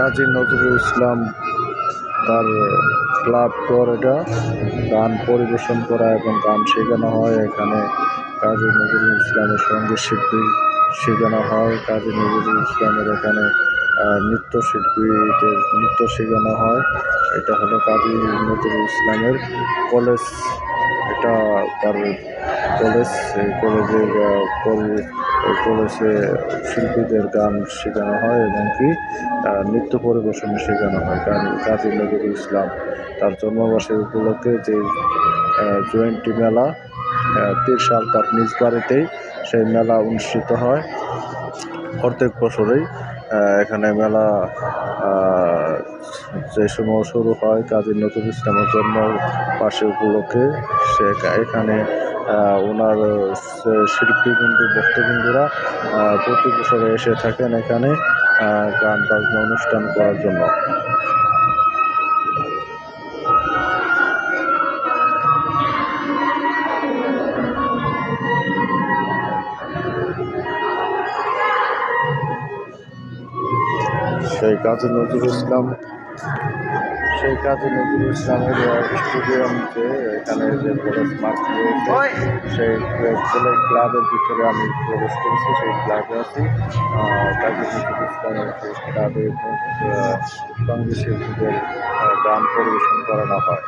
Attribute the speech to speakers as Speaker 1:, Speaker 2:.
Speaker 1: কাজী নজরুল ইসলাম তার ক্লাব ঘর, এটা গান পরিবেশন করা এবং গান শেখানো হয় এখানে। কাজী নজরুল ইসলামের সঙ্গীত শিল্পী শেখানো হয়। কাজী নজরুল ইসলামের এখানে নৃত্যশিল্পীদের নৃত্য শেখানো হয়। এটা হলো কাজী নজরুল ইসলামের কলেজ, এটা তার কলেজ। এই কলেজের এই কলেজে শিল্পীদের গান শেখানো হয় এবং কি নৃত্য পরিবেশন শেখানো হয়। কাজী নজরুল ইসলাম তার জন্মবার্ষিকী উপলক্ষে যে জয়ন্তী মেলা, ত্রিশাল তার নিজ বাড়িতেই সেই মেলা অনুষ্ঠিত হয় প্রত্যেক বছরেই। এখানে মেলা যে সময় শুরু হয় কাজী নজরুল ইসলামের জন্মবার্ষিকী উপলক্ষে, সে এখানে ওনার শিল্পীবৃন্দু ভক্তবৃন্দুরা প্রতি বছরে এসে থাকেন এখানে গান বাজনা অনুষ্ঠান করার জন্য। সেই কাজী নজরুল ইসলামের স্টুডিয়াম, যে এখানে যে কলেজ মাঠ রয়েছে, সেই ক্লাবের ভিতরে আমি প্রবেশ করেছি। সেই ক্লাবে আছি। কাজী নজরুল ইসলামের সেই ক্লাবে সঙ্গীত শিল্পীদের গান পরিবেশন করানো হয়।